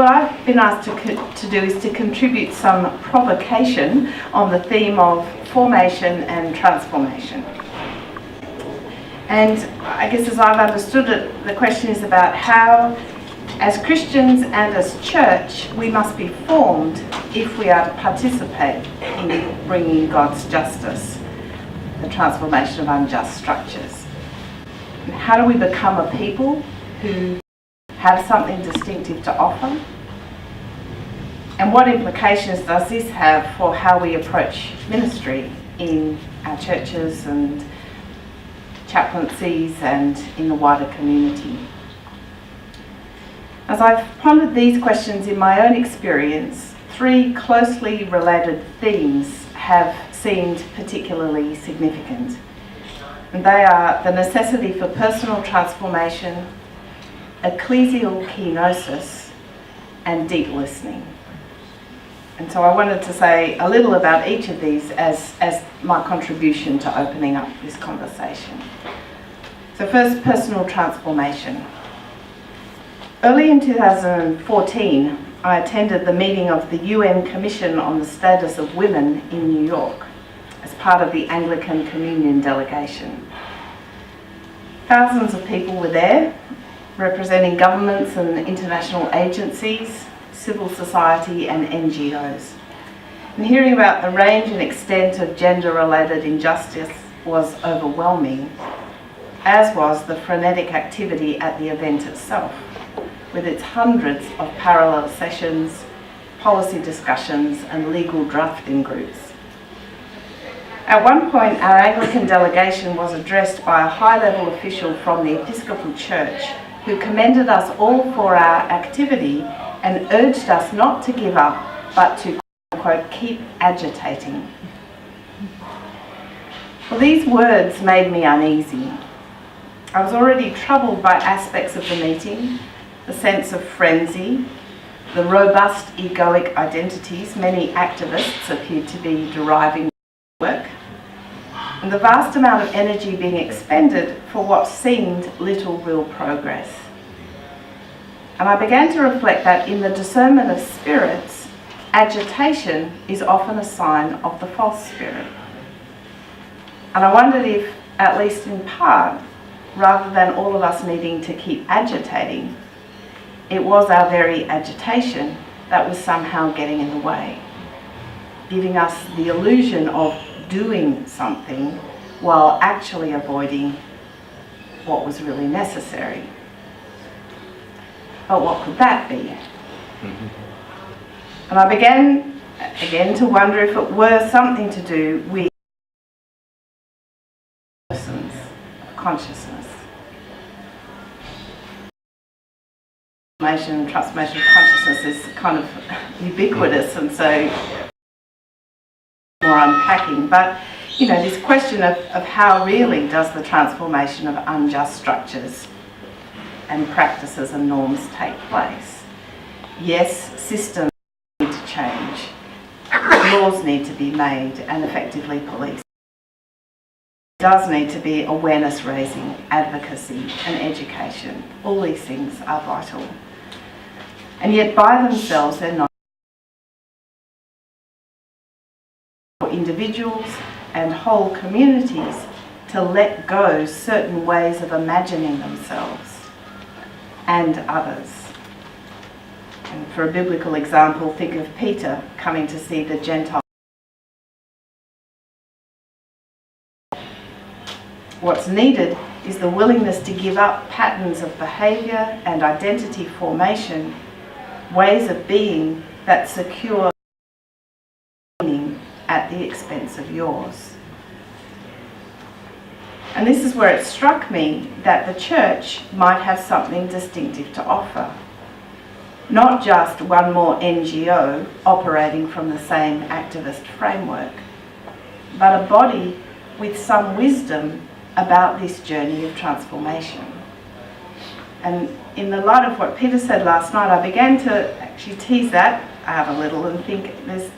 What I've been asked to do is to contribute some provocation on the theme of formation and transformation. And I guess as I've understood it, the question is about how, as Christians and as church, we must be formed if we are to participate in bringing God's justice, the transformation of unjust structures. And how do we become a people who have something distinctive to offer? And what implications does this have for how we approach ministry in our churches and chaplaincies and in the wider community? As I've pondered these questions in my own experience, three closely related themes have seemed particularly significant. And they are the necessity for personal transformation, ecclesial kenosis, and deep listening. And so I wanted to say a little about each of these as my contribution to opening up this conversation. So first, personal transformation. Early in 2014, I attended the meeting of the UN Commission on the Status of Women in New York as part of the Anglican Communion delegation. Thousands of people were there, representing governments and international agencies, civil society and NGOs. And hearing about the range and extent of gender-related injustice was overwhelming, as was the frenetic activity at the event itself, with its hundreds of parallel sessions, policy discussions and legal drafting groups. At one point, our Anglican delegation was addressed by a high-level official from the Episcopal Church who commended us all for our activity and urged us not to give up, but to, quote, keep agitating. Well, these words made me uneasy. I was already troubled by aspects of the meeting, the sense of frenzy, the robust egoic identities many activists appeared to be deriving from work, and the vast amount of energy being expended for what seemed little real progress. And I began to reflect that in the discernment of spirits, agitation is often a sign of the false spirit. And I wondered if, at least in part, rather than all of us needing to keep agitating, it was our very agitation that was somehow getting in the way, giving us the illusion of doing something while actually avoiding what was really necessary. But what could that be? And I began again to wonder if it were something to do with persons of consciousness. Transformation of consciousness is kind of ubiquitous, and so more unpacking. But this question of how really does the transformation of unjust structures and practices and norms take place? Yes, systems need to change, laws need to be made and effectively policed. There does need to be awareness raising, advocacy and education. All these things are vital. And yet by themselves they're not. For individuals and whole communities to let go certain ways of imagining themselves and others. And for a biblical example, think of Peter coming to see the Gentile. What's needed is the willingness to give up patterns of behaviour and identity formation, ways of being that secure meaning at the expense of yours. And this is where it struck me that the church might have something distinctive to offer. Not just one more NGO operating from the same activist framework, but a body with some wisdom about this journey of transformation. And in the light of what Peter said last night, I began to actually tease that out a little and think there's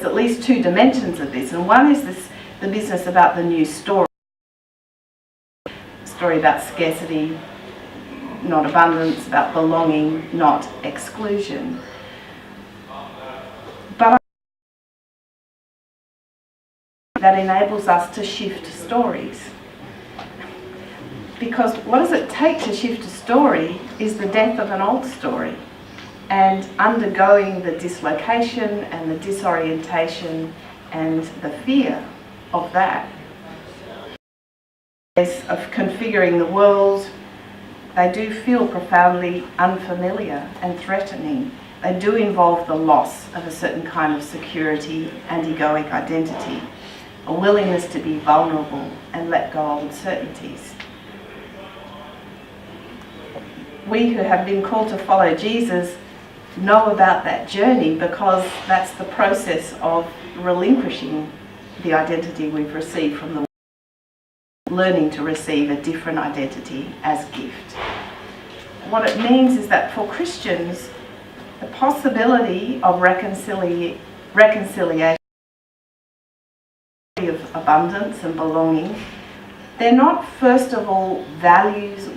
at least two dimensions of this. And one is the business about the new story about scarcity, not abundance, about belonging, not exclusion. But that enables us to shift stories. Because what does it take to shift a story is the death of an old story, and undergoing the dislocation and the disorientation and the fear of that. Of configuring the world, they do feel profoundly unfamiliar and threatening. They do involve the loss of a certain kind of security and egoic identity, a willingness to be vulnerable and let go of uncertainties. We who have been called to follow Jesus know about that journey, because that's the process of relinquishing the identity we've received from the world, learning to receive a different identity as gift. What it means is that for Christians, the possibility of reconciliation, of abundance and belonging, they're not first of all values,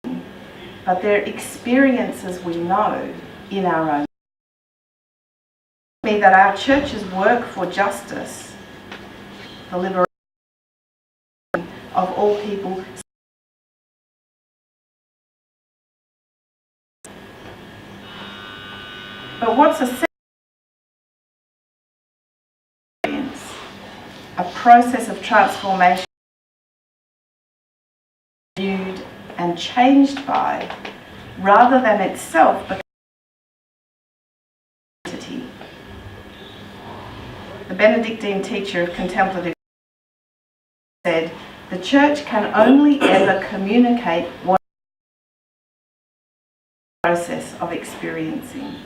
but they're experiences we know in our own. That our churches work for justice, the liberation of all people. But what's a process of transformation, viewed and changed by, rather than itself becoming identity. The Benedictine teacher of contemplative said, the church can only ever communicate what process of experiencing.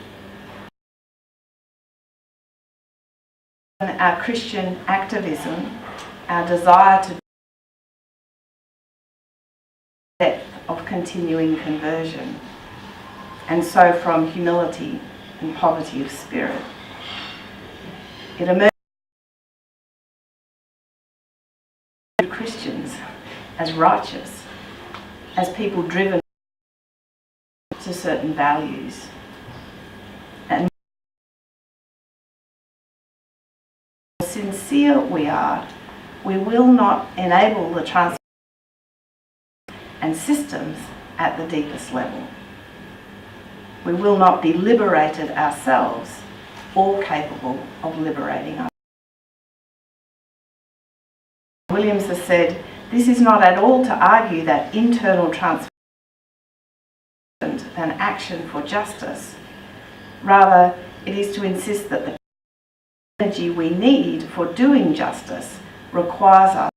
Our Christian activism, our desire to depth of continuing conversion, and so from humility and poverty of spirit. It emerges Christians as righteous, as people driven to certain values. And the more sincere we are, we will not enable the transformation and systems at the deepest level. We will not be liberated ourselves or capable of liberating others. Williams has said, this is not at all to argue that internal transformation is an action for justice. Rather, it is to insist that the energy we need for doing justice requires us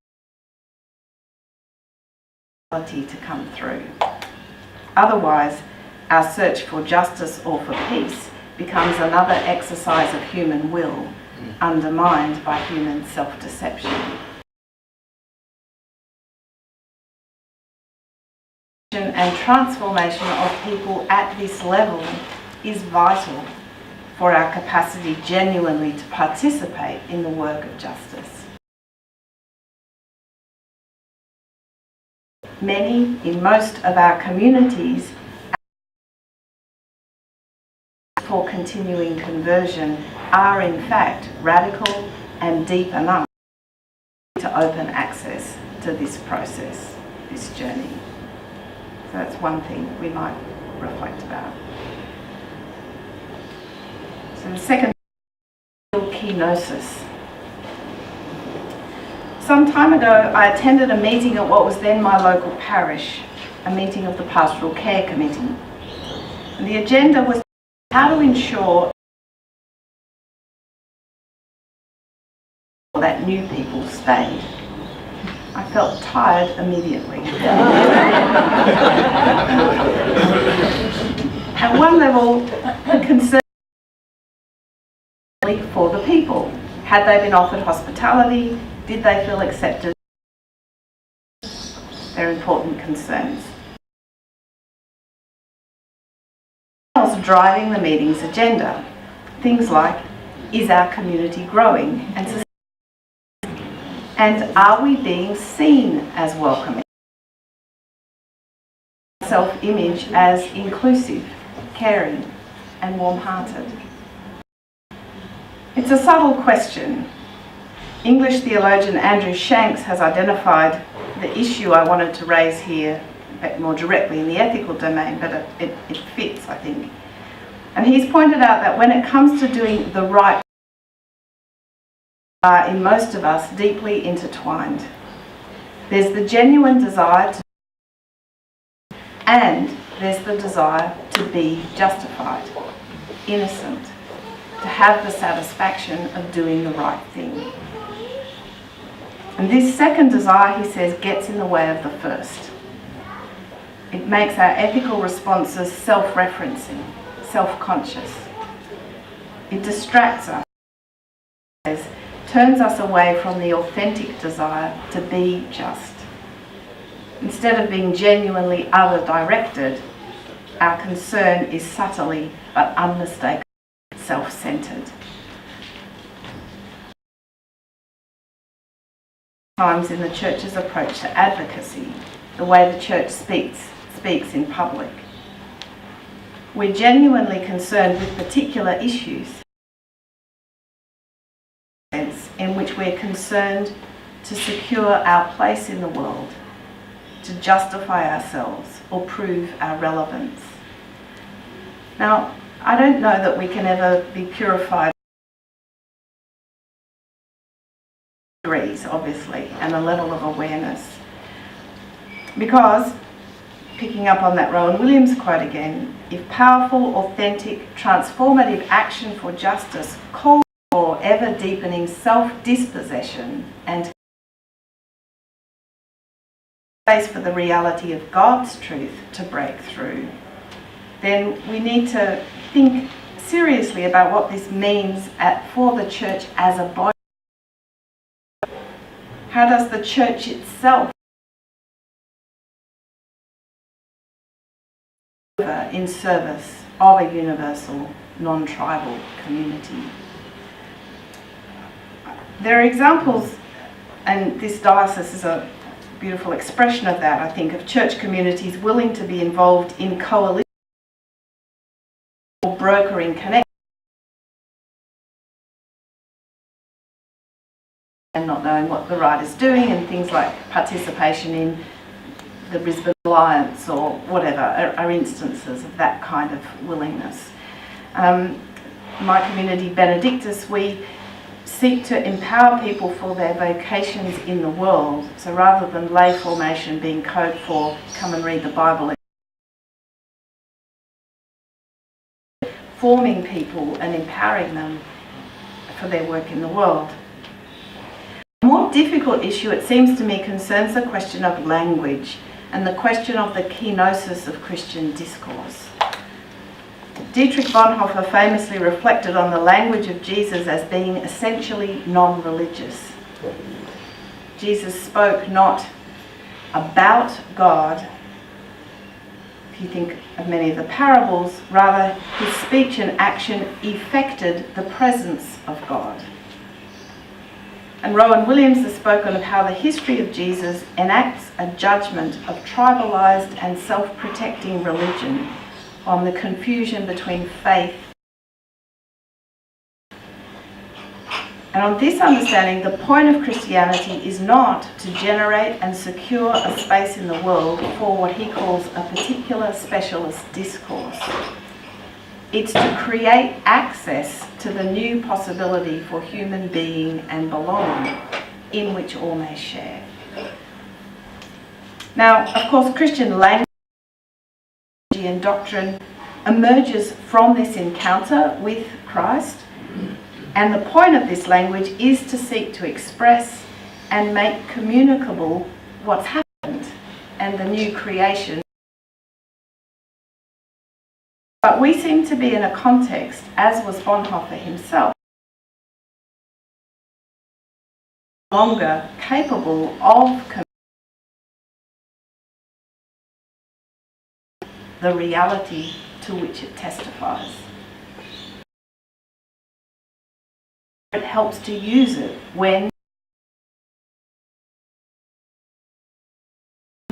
to come through. Otherwise, our search for justice or for peace becomes another exercise of human will, undermined by human self-deception. And transformation of people at this level is vital for our capacity genuinely to participate in the work of justice. Many, in most of our communities, for continuing conversion are in fact radical and deep enough to open access to this process, this journey. So that's one thing we might reflect about. So the second, kenosis. Some time ago, I attended a meeting at what was then my local parish, a meeting of the Pastoral Care Committee. And the agenda was how to ensure that new people stayed. I felt tired immediately. At one level, the concern for the people. Had they been offered hospitality? Did they feel accepted? They're important concerns. Else driving the meeting's agenda. Things like, is our community growing and are we being seen as welcoming? self-image as inclusive, caring, and warm-hearted? It's a subtle question. English theologian Andrew Shanks has identified the issue I wanted to raise here a bit more directly in the ethical domain, but it fits, I think. And he's pointed out that when it comes to doing the right, are in most of us deeply intertwined. There's the genuine desire to, and there's the desire to be justified, innocent, to have the satisfaction of doing the right thing. And this second desire, he says, gets in the way of the first. It makes our ethical responses self-referencing, self-conscious. It distracts us, turns us away from the authentic desire to be just. Instead of being genuinely other-directed, our concern is subtly but unmistakably self-centered. Times in the church's approach to advocacy, the way the church speaks in public. We're genuinely concerned with particular issues in which we're concerned to secure our place in the world, to justify ourselves or prove our relevance. Now, I don't know that we can ever be purified degrees, obviously, and a level of awareness. Because, picking up on that Rowan Williams quote again, if powerful, authentic, transformative action for justice calls for ever-deepening self-dispossession and space for the reality of God's truth to break through, then we need to think seriously about what this means for the church as a body. How does the church itself in service of a universal, non-tribal community? There are examples, and this diocese is a beautiful expression of that, I think, of church communities willing to be involved in coalition or brokering connection and not knowing what the right is doing, and things like participation in the Brisbane Alliance or whatever are instances of that kind of willingness. My community, Benedictus, we seek to empower people for their vocations in the world. So rather than lay formation being code for come and read the Bible, forming people and empowering them for their work in the world. A more difficult issue, it seems to me, concerns the question of language and the question of the kenosis of Christian discourse. Dietrich Bonhoeffer famously reflected on the language of Jesus as being essentially non-religious. Jesus spoke not about God. If you think of many of the parables, rather his speech and action effected the presence of God. And Rowan Williams has spoken of how the history of Jesus enacts a judgment of tribalised and self-protecting religion on the confusion between faith. And on this understanding, the point of Christianity is not to generate and secure a space in the world for what he calls a particular specialist discourse. It's to create access to the new possibility for human being and belonging in which all may share. Now, of course, Christian language and doctrine emerges from this encounter with Christ, and the point of this language is to seek to express and make communicable what's happened and the new creation. But we seem to be in a context, as was Bonhoeffer himself, no longer capable of the reality to which it testifies. It helps to use it when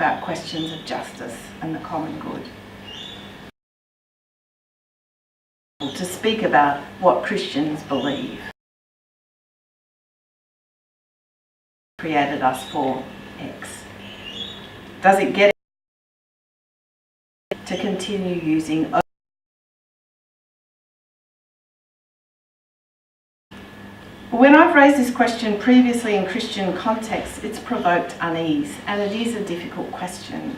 about questions of justice and the common good. To speak about what Christians believe. Created us for X. Does it get to continue using? When I've raised this question previously in Christian contexts, it's provoked unease, and it is a difficult question.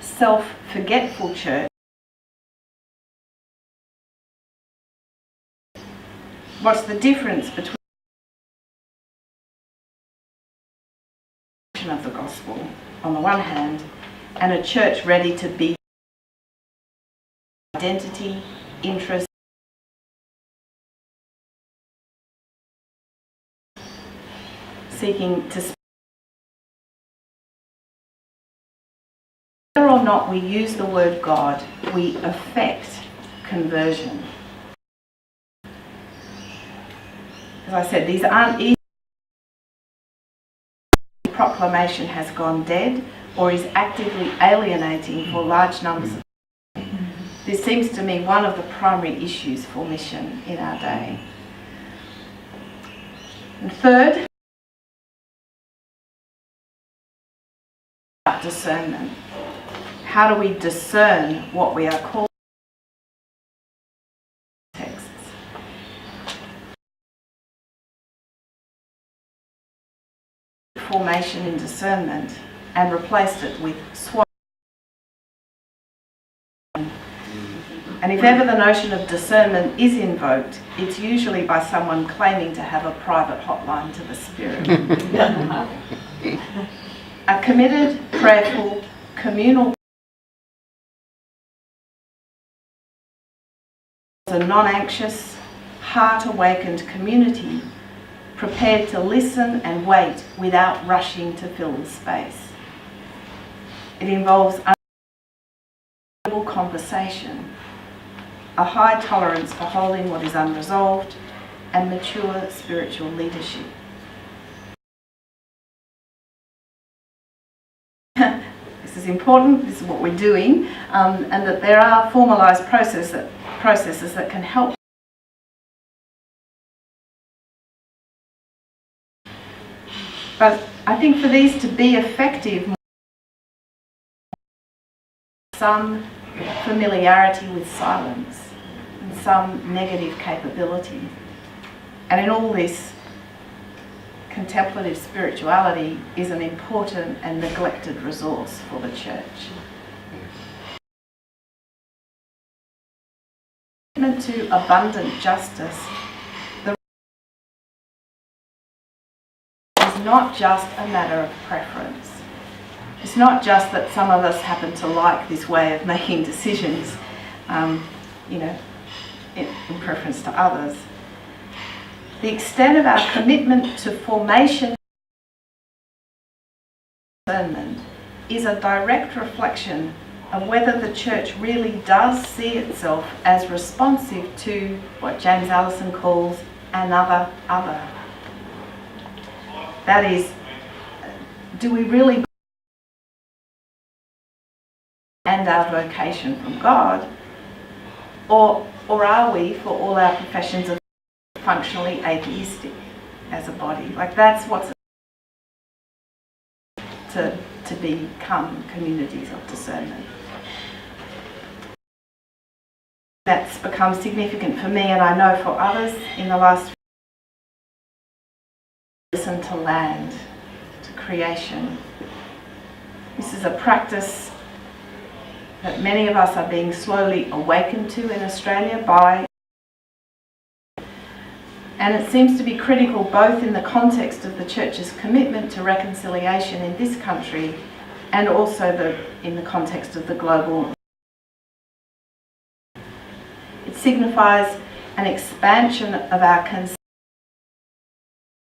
Self-forgetful church. What's the difference between of the gospel on the one hand and a church ready to be identity, interest, seeking to whether or not we use the word God, we affect conversion. As I said, these aren't easy. Proclamation has gone dead or is actively alienating for large numbers of people. This seems to me one of the primary issues for mission in our day. And third, discernment. How do we discern what we are called? Texts. Formation in discernment and replaced it with SWOT. And if ever the notion of discernment is invoked, it's usually by someone claiming to have a private hotline to the Spirit. A committed, prayerful, communal, a non-anxious, heart-awakened community prepared to listen and wait without rushing to fill the space. It involves unavoidable conversation, a high tolerance for holding what is unresolved, and mature spiritual leadership. This is important, this is what we're doing, and that there are formalised processes that can help. But I think for these to be effective, some familiarity with silence and some negative capability. And in all this, contemplative spirituality is an important and neglected resource for the church. Commitment to abundant justice is not just a matter of preference. It's not just that some of us happen to like this way of making decisions, in preference to others. The extent of our commitment to formation discernment is a direct reflection of whether the church really does see itself as responsive to what James Allison calls another other. That is, do we really and our vocation from God, or are we, for all our professions of functionally atheistic as a body? Like that's what's to become communities of discernment. That's become significant for me, and I know for others in the last listen to land, to creation. This is a practice that many of us are being slowly awakened to in Australia by, and it seems to be critical both in the context of the Church's commitment to reconciliation in this country and also in the context of the global. It signifies an expansion of our concern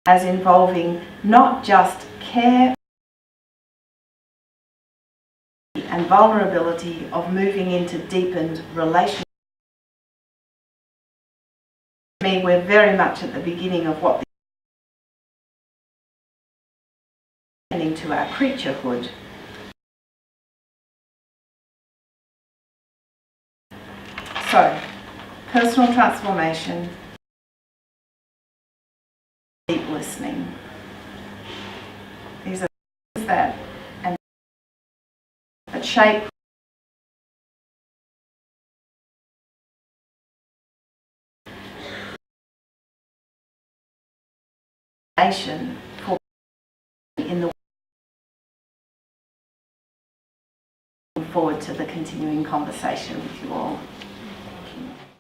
as involving not just care and vulnerability of moving into deepened relationships. For me, we're very much at the beginning of what returning to our creaturehood. So, personal transformation, deep listening. These are things that shape for in the forward to the continuing conversation with you all.